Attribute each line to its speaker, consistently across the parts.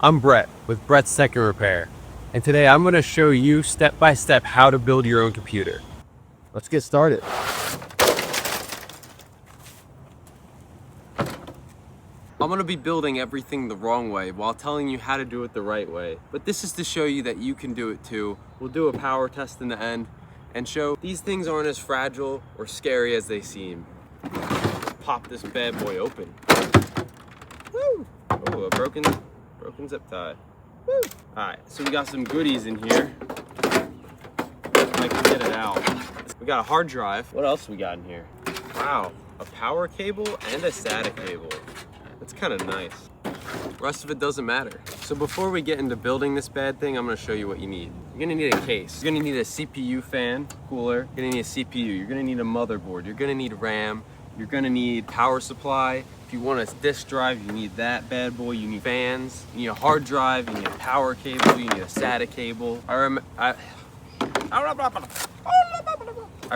Speaker 1: I'm Brett with Brett's Tech and Repair, and today I'm going to show you step by step how to build your own computer. Let's get started. I'm going to be building everything the wrong way while telling you how to do it the right way, but this is to show you that you can do it too. We'll do a power test in the end and show these things aren't as fragile or scary as they seem. Pop this bad boy open. Woo! Oh, a broken zip tie. Woo! Alright, so we got some goodies in here. I can get it out. We got a hard drive. What else we got in here? Wow, a power cable and a SATA cable. That's kind of nice. The rest of it doesn't matter. So before we get into building this bad thing, I'm going to show you what you need. You're going to need a case. You're going to need a CPU fan, cooler. You're going to need a CPU. You're going to need a motherboard. You're going to need RAM. You're going to need power supply. If you want a disk drive, you need that bad boy. You need fans. You need a hard drive. You need a power cable. You need a SATA cable. I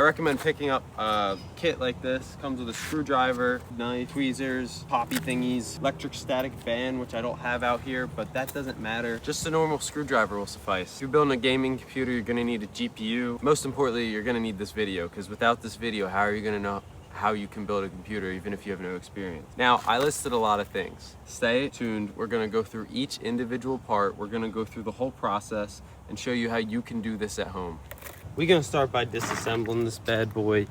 Speaker 1: recommend picking up a kit like this. Comes with a screwdriver, knife, tweezers, poppy thingies, electric static fan, which I don't have out here, but that doesn't matter. Just a normal screwdriver will suffice. If you're building a gaming computer, you're gonna need a GPU. Most importantly, you're gonna need this video, because without this video, how are you gonna know how you can build a computer even if you have no experience? Now, I listed a lot of things. Stay tuned. We're gonna go through each individual part. We're gonna go through the whole process and show you how you can do this at home. We're gonna start by disassembling this bad boy.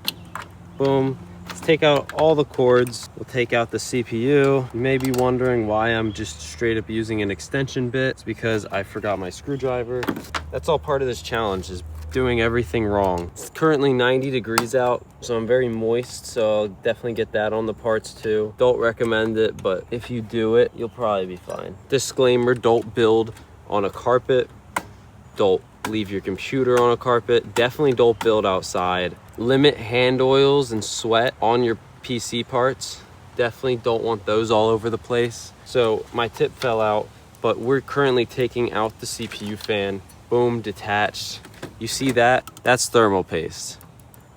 Speaker 1: Boom. Let's take out all the cords. We'll take out the CPU. You may be wondering why I'm just straight up using an extension bit. It's because I forgot my screwdriver. That's all part of this challenge, is doing everything wrong. It's currently 90 degrees out, so I'm very moist, so I'll definitely get that on the parts too. Don't recommend it, but if you do it, you'll probably be fine. Disclaimer, don't build on a carpet. Don't leave your computer on a carpet. Definitely don't build outside. Limit hand oils and sweat on your PC parts. Definitely don't want those all over the place. So my tip fell out, but we're currently taking out the CPU fan. Boom, detached. You see that? That's thermal paste.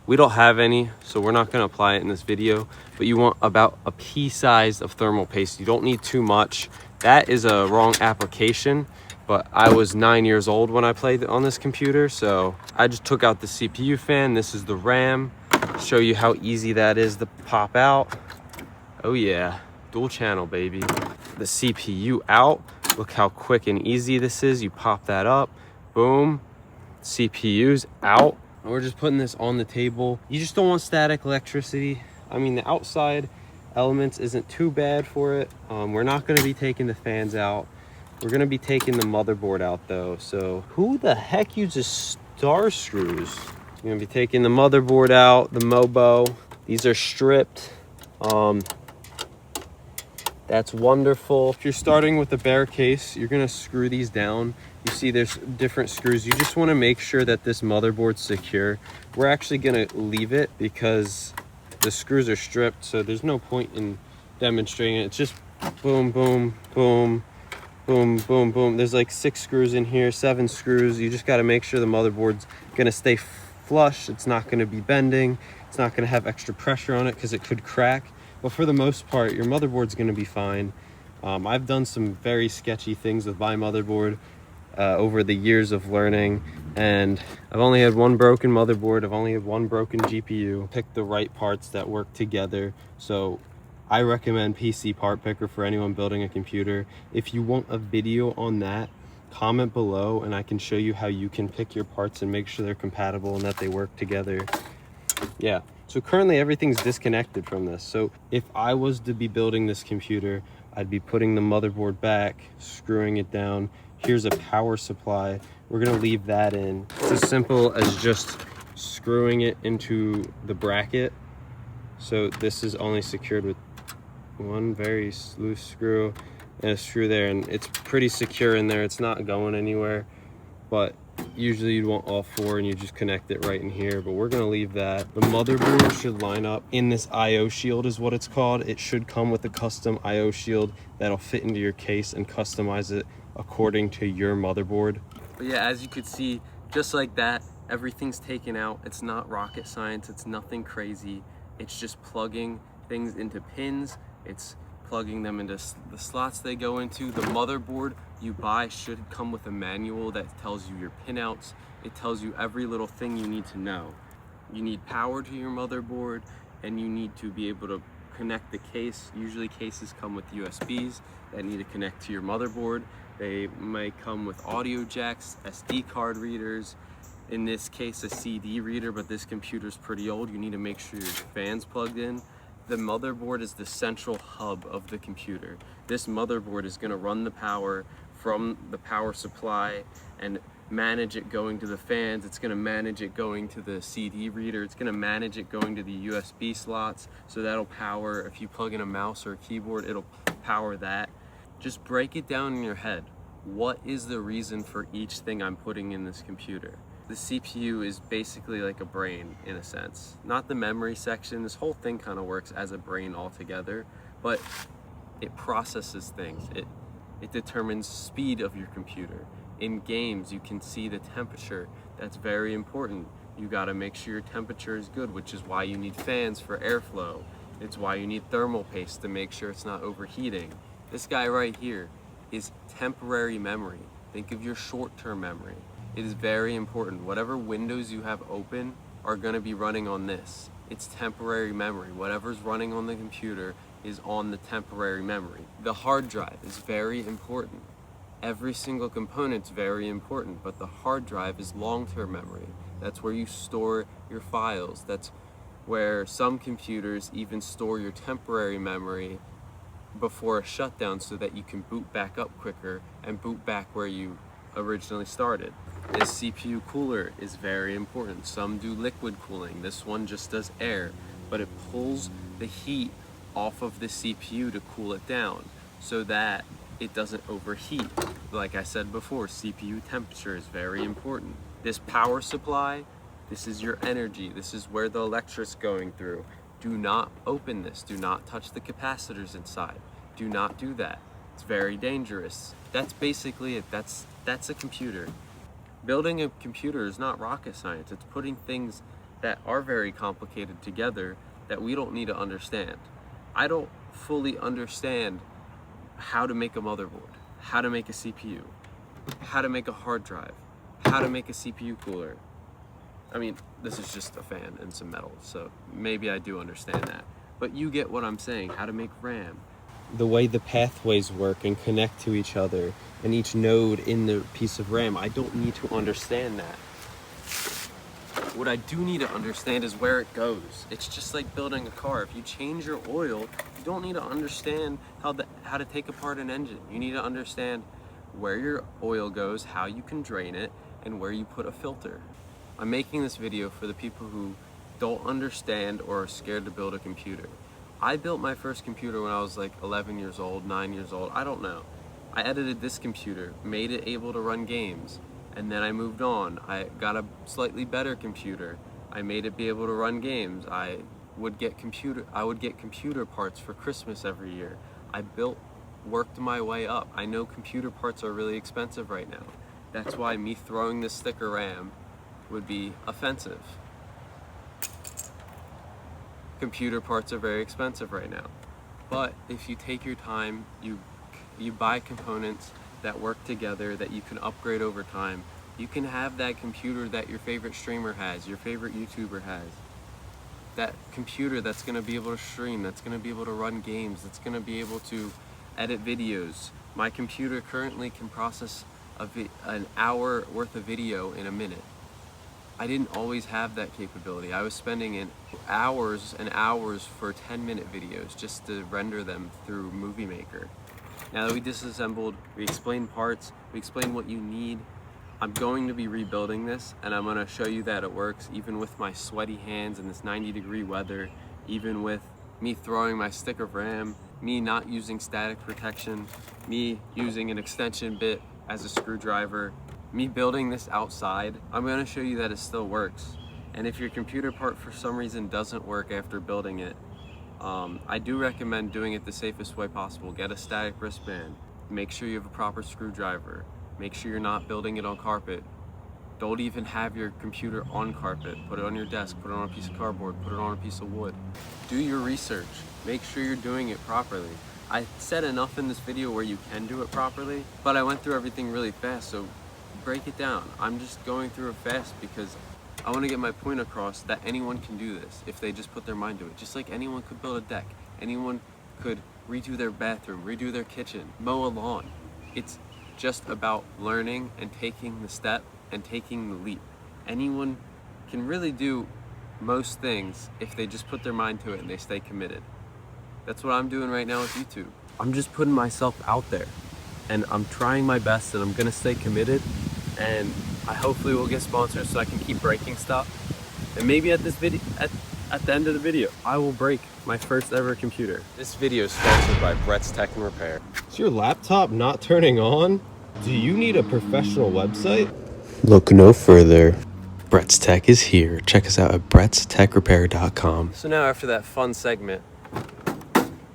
Speaker 1: We don't have any, so we're not gonna apply it in this video, but you want about a pea size of thermal paste. You don't need too much. That is a wrong application. But I was 9 years old when I played on this computer, so I just took out the CPU fan. This is the RAM. Show you how easy that is to pop out. Oh yeah, dual channel, baby. The CPU out. Look how quick and easy this is. You pop that up, boom. CPU's out. And we're just putting this on the table. You just don't want static electricity. I mean, the outside elements isn't too bad for it. We're not gonna be taking the fans out. We're gonna be taking the motherboard out though, so who the heck uses star screws? We're gonna be taking the motherboard out, the MOBO. These are stripped. That's wonderful. If you're starting with a bare case, you're gonna screw these down. You see there's different screws. You just wanna make sure that this motherboard's secure. We're actually gonna leave it because the screws are stripped, so there's no point in demonstrating it. It's just boom, boom, boom. Boom, boom, boom. There's like 6 screws in here, 7 screws. You just got to make sure the motherboard's gonna stay flush. It's not gonna be bending. It's not gonna have extra pressure on it because it could crack. But for the most part, your motherboard's gonna be fine. I've done some very sketchy things with my motherboard over the years of learning, and I've only had one broken motherboard. I've only had one broken GPU. Pick the right parts that work together. So I recommend PC Part Picker for anyone building a computer. If you want a video on that, comment below and I can show you how you can pick your parts and make sure they're compatible and that they work together. Yeah, so currently everything's disconnected from this. So if I was to be building this computer, I'd be putting the motherboard back, screwing it down. Here's a power supply. We're gonna leave that in. It's as simple as just screwing it into the bracket. So this is only secured with one very loose screw and a screw there, and it's pretty secure in there. It's not going anywhere, but usually you'd want all 4 and you just connect it right in here, but we're going to leave that. The motherboard should line up in this IO shield is what it's called. It should come with a custom IO shield that'll fit into your case and customize it according to your motherboard. But yeah, as you could see, just like that, everything's taken out. It's not rocket science. It's nothing crazy. It's just plugging things into pins. It's plugging them into the slots they go into. The motherboard you buy should come with a manual that tells you your pinouts. It tells you every little thing you need to know. You need power to your motherboard, and you need to be able to connect the case. Usually cases come with USBs that need to connect to your motherboard. They might come with audio jacks, SD card readers, in this case a CD reader, but this computer's pretty old. You need to make sure your fan's plugged in. The motherboard is the central hub of the computer. This motherboard is going to run the power from the power supply and manage it going to the fans. It's going to manage it going to the CD reader. It's going to manage it going to the USB slots. So that'll power, if you plug in a mouse or a keyboard, it'll power that. Just break it down in your head. What is the reason for each thing I'm putting in this computer? The CPU is basically like a brain in a sense. Not the memory section. This whole thing kind of works as a brain altogether, but it processes things. It determines speed of your computer. In games, you can see the temperature. That's very important. You gotta make sure your temperature is good, which is why you need fans for airflow. It's why you need thermal paste to make sure it's not overheating. This guy right here is temporary memory. Think of your short-term memory. It is very important. Whatever windows you have open are gonna be running on this. It's temporary memory. Whatever's running on the computer is on the temporary memory. The hard drive is very important. Every single component's very important, but the hard drive is long-term memory. That's where you store your files. That's where some computers even store your temporary memory before a shutdown so that you can boot back up quicker and boot back where you originally started. This CPU cooler is very important. Some do liquid cooling. This one just does air, but it pulls the heat off of the CPU to cool it down so that it doesn't overheat. Like I said before, CPU temperature is very important. This power supply, this is your energy. This is where the electric's going through. Do not open this. Do not touch the capacitors inside. Do not do that. It's very dangerous. That's basically it. That's a computer. Building a computer is not rocket science. It's putting things that are very complicated together that we don't need to understand. I don't fully understand how to make a motherboard, how to make a CPU, how to make a hard drive, how to make a CPU cooler. I mean, this is just a fan and some metal, so maybe I do understand that. But you get what I'm saying, how to make RAM. The way the pathways work and connect to each other and each node in the piece of RAM, I don't need to understand that. What I do need to understand is where it goes. It's just like building a car. If you change your oil, you don't need to understand how to take apart an engine. You need to understand where your oil goes, how you can drain it, and where you put a filter. I'm making this video for the people who don't understand or are scared to build a computer. I built my first computer when I was like 11 years old, 9 years old, I don't know. I edited this computer, made it able to run games, and then I moved on. I got a slightly better computer. I made it be able to run games. I would get computer parts for Christmas every year. I worked my way up. I know computer parts are really expensive right now. That's why me throwing this sticker RAM would be offensive. Computer parts are very expensive right now. But if you take your time, you buy components that work together that you can upgrade over time, you can have that computer that your favorite streamer has, your favorite YouTuber has. That computer that's gonna be able to stream, that's gonna be able to run games, that's gonna be able to edit videos. My computer currently can process an hour worth of video in a minute. I didn't always have that capability. I was spending hours and hours for 10-minute videos just to render them through Movie Maker. Now that we disassembled, we explained parts, we explained what you need, I'm going to be rebuilding this, and I'm gonna show you that it works even with my sweaty hands in this 90-degree weather, even with me throwing my stick of RAM, me not using static protection, me using an extension bit as a screwdriver, me building this outside. I'm gonna show you that it still works. And if your computer part for some reason doesn't work after building it, I do recommend doing it the safest way possible. Get a static wristband, make sure you have a proper screwdriver, make sure you're not building it on carpet. Don't even have your computer on carpet. Put it on your desk, put it on a piece of cardboard, put it on a piece of wood. Do your research, make sure you're doing it properly. I said enough in this video where you can do it properly, but I went through everything really fast, so break it down. I'm just going through it fast because I want to get my point across that anyone can do this if they just put their mind to it. Just like anyone could build a deck, anyone could redo their bathroom, redo their kitchen, mow a lawn. It's just about learning and taking the step and taking the leap. Anyone can really do most things if they just put their mind to it and they stay committed. That's what I'm doing right now with YouTube. I'm just putting myself out there and I'm trying my best and I'm gonna stay committed, and I hopefully will get sponsors so I can keep breaking stuff. And maybe at this video, at the end of the video, I will break my first ever computer. This video is sponsored by Brett's Tech and Repair. Is your laptop not turning on? Do you need a professional website? Look no further. Brett's Tech is here. Check us out at brettstechrepair.com. So now after that fun segment,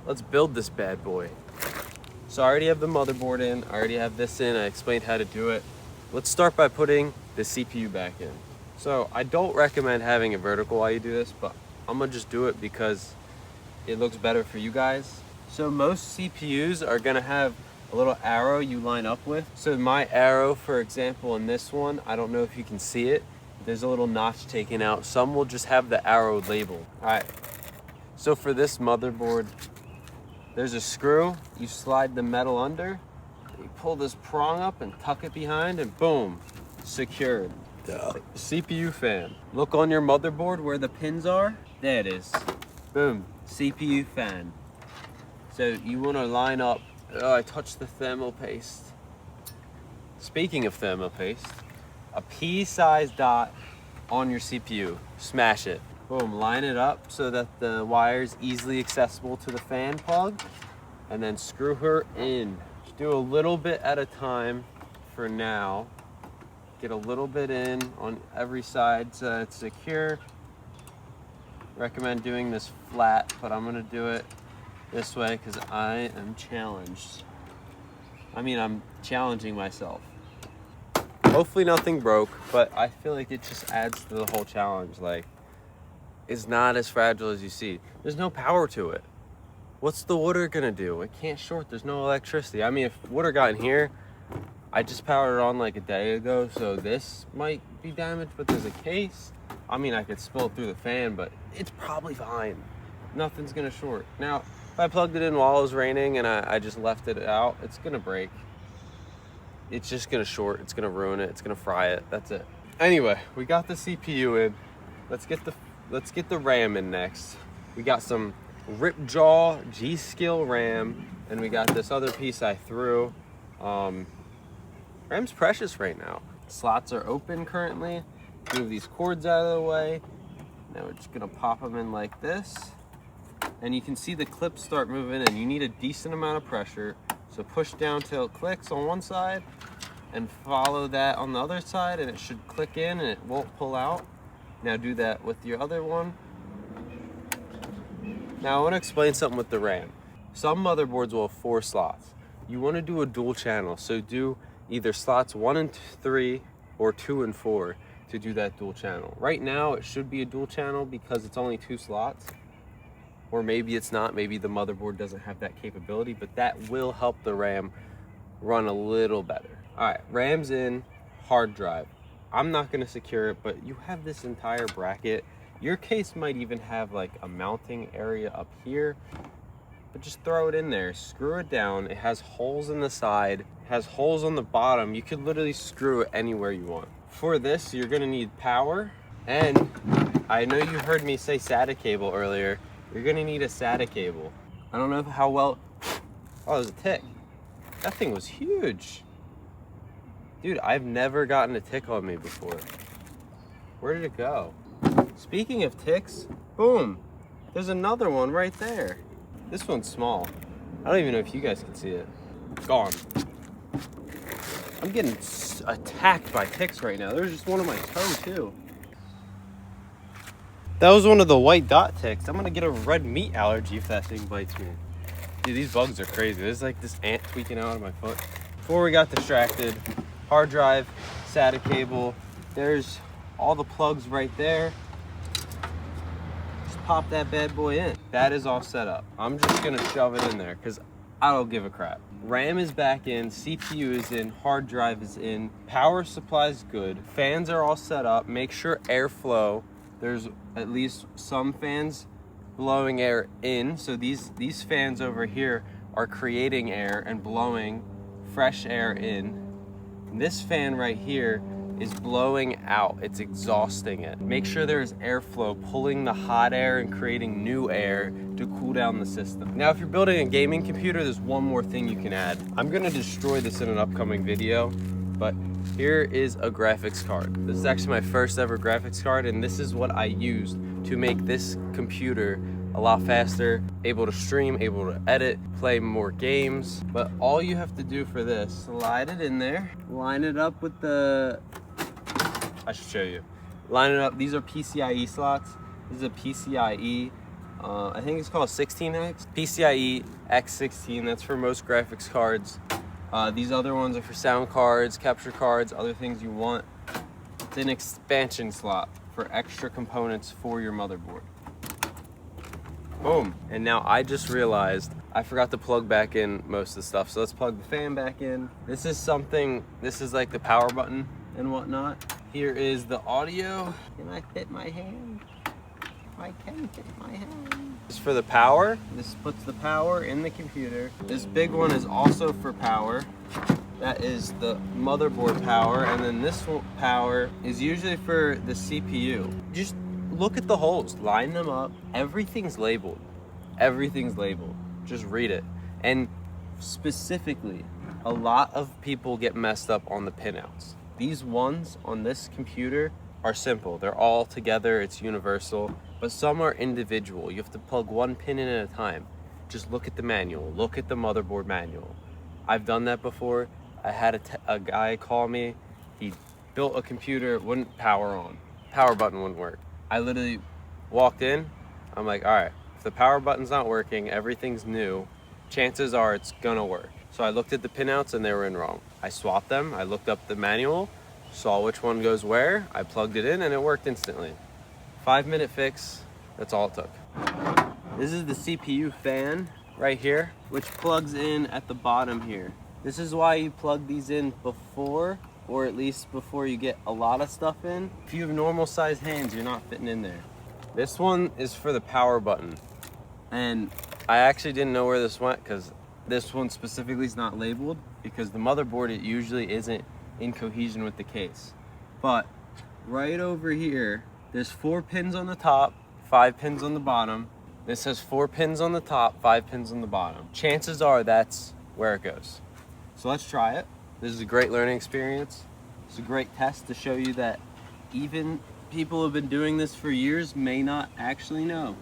Speaker 1: let's build this bad boy. So I already have the motherboard in, I already have this in, I explained how to do it. Let's start by putting the CPU back in. So I don't recommend having it vertical while you do this, but I'm gonna just do it because it looks better for you guys. So most CPUs are gonna have a little arrow you line up with. So my arrow, for example, in this one, I don't know if you can see it, there's a little notch taken out. Some will just have the arrow label. All right, so for this motherboard, there's a screw, you slide the metal under, you pull this prong up and tuck it behind, and boom, secured. CPU fan. Look on your motherboard where the pins are. There it is. Boom, CPU fan. So you want to line up. Oh, I touched the thermal paste. Speaking of thermal paste, a pea-sized dot on your CPU. Smash it. Boom, line it up so that the wire's easily accessible to the fan plug, and then screw her in. Just do a little bit at a time for now. Get a little bit in on every side so it's secure. Recommend doing this flat, but I'm gonna do it this way because I am challenged. I mean, I'm challenging myself. Hopefully nothing broke, but I feel like it just adds to the whole challenge. Like, it's not as fragile as you see. There's no power to it. What's the water gonna do? It can't short, there's no electricity. I mean, if water got in here, I just powered it on like a day ago, so this might be damaged, but there's a case. I mean, I could spill it through the fan, but it's probably fine. Nothing's gonna short. Now, if I plugged it in while it was raining and I just left it out, it's gonna break. It's just gonna short, it's gonna ruin it, it's gonna fry it, that's it. Anyway, we got the CPU in. Let's get the RAM in next. We got some Ripjaw G-Skill RAM, and we got this other piece I threw. RAM's precious right now. Slots are open currently. Move these cords out of the way. Now we're just gonna pop them in like this. And you can see the clips start moving, and you need a decent amount of pressure. So push down till it clicks on one side and follow that on the other side, and it should click in and it won't pull out. Now do that with your other one. Now I want to explain something with the RAM. Some motherboards will have 4 slots. You want to do a dual channel, so do either slots 1 and 3 or 2 and 4 to do that dual channel. Right now it should be a dual channel because it's only 2 slots, or maybe it's not, maybe the motherboard doesn't have that capability, but that will help the RAM run a little better. All right, RAM's in, hard drive. I'm not gonna secure it, but you have this entire bracket. Your case might even have like a mounting area up here, but just throw it in there, screw it down. It has holes in the side, it has holes on the bottom. You could literally screw it anywhere you want. For this, you're gonna need power, and I know you heard me say SATA cable earlier. You're gonna need a SATA cable. I don't know how well, oh, there's a tick. That thing was huge. Dude, I've never gotten a tick on me before. Where did it go? Speaking of ticks, boom, there's another one right there. This one's small. I don't even know if you guys can see it. Gone. I'm getting attacked by ticks right now. There's just one on my toe too. That was one of the white dot ticks. I'm gonna get a red meat allergy if that thing bites me. Dude, these bugs are crazy. There's like this ant tweaking out of my foot. Before we got distracted, hard drive, SATA cable, there's all the plugs right there. Just pop that bad boy in. That is all set up. I'm just gonna shove it in there because I don't give a crap. RAM is back in, CPU is in, hard drive is in, power supply is good, fans are all set up. Make sure airflow, there's at least some fans blowing air in. So these fans over here are creating air and blowing fresh air in. And this fan right here is blowing out, it's exhausting it. Make sure there's airflow pulling the hot air and creating new air to cool down the system. Now, if you're building a gaming computer, there's one more thing you can add. I'm gonna destroy this in an upcoming video, but here is a graphics card. This is actually my first ever graphics card, and this is what I used to make this computer a lot faster, able to stream, able to edit, play more games. But all you have to do for this, slide it in there, line it up with the, I should show you. Line it up, these are PCIe slots. This is a PCIe, I think it's called 16X. PCIe X16, that's for most graphics cards. These other ones are for sound cards, capture cards, other things you want. It's an expansion slot for extra components for your motherboard. Boom. And now I just realized I forgot to plug back in most of the stuff. So let's plug the fan back in. This is like the power button and whatnot. Here is the audio. Can I fit my hand? I can fit my hand. This is for the power. This puts the power in the computer. This big one is also for power. That is the motherboard power. And then this power is usually for the CPU. Just look at the holes, line them up. Everything's labeled. Everything's labeled. Just read it. And specifically, a lot of people get messed up on the pinouts. These ones on this computer are simple. They're all together, it's universal, but some are individual. You have to plug one pin in at a time. Just look at the manual, look at the motherboard manual. I've done that before. I had a guy call me. He built a computer, wouldn't power on. Power button wouldn't work. I literally walked in. I'm like, all right, if the power button's not working, everything's new, chances are it's gonna work. So I looked at the pinouts and they were in wrong. I swapped them, I looked up the manual, saw which one goes where, I plugged it in and it worked instantly. 5-minute fix, that's all it took. This is the CPU fan right here, which plugs in at the bottom here. This is why you plug these in before, or at least before you get a lot of stuff in. If you have normal sized hands, you're not fitting in there. This one is for the power button. And I actually didn't know where this went because this one specifically is not labeled because the motherboard, it usually isn't in cohesion with the case. But right over here, there's 4 pins on the top, 5 pins on the bottom. This has 4 pins on the top, 5 pins on the bottom. Chances are that's where it goes. So let's try it. This is a great learning experience. It's a great test to show you that even people who have been doing this for years may not actually know.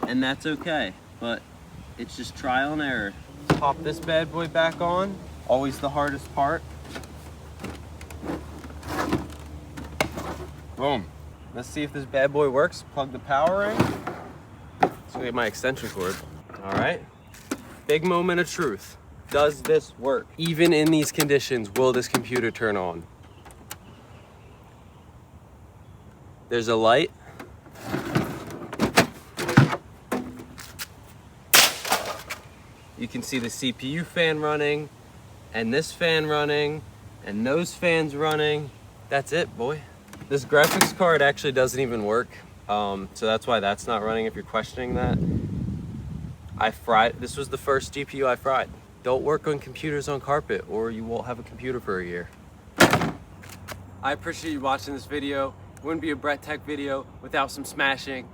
Speaker 1: And that's okay, but it's just trial and error. Pop this bad boy back on. Always the hardest part. Boom. Let's see if this bad boy works. Plug the power in. Let's get my extension cord. All right. Big moment of truth. Does this work? Even in these conditions, will this computer turn on? There's a light. You can see the CPU fan running, and this fan running, and those fans running. That's it, boy. This graphics card actually doesn't even work. So that's why that's not running if you're questioning that. This was the first GPU I fried. Don't work on computers on carpet or you won't have a computer for a year. I appreciate you watching this video. It wouldn't be a Brett Tech video without some smashing.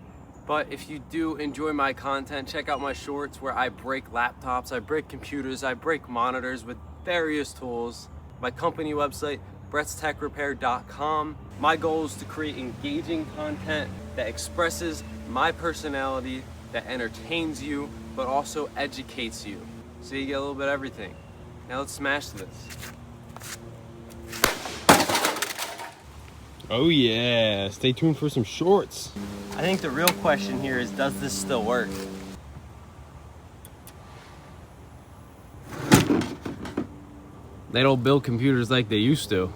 Speaker 1: But if you do enjoy my content, check out my shorts where I break laptops, I break computers, I break monitors with various tools. My company website, brettstechrepair.com. My goal is to create engaging content that expresses my personality, that entertains you, but also educates you. So you get a little bit of everything. Now let's smash this.
Speaker 2: Oh yeah, stay tuned for some shorts.
Speaker 1: I think the real question here is, does this still work?
Speaker 2: They don't build computers like they used to.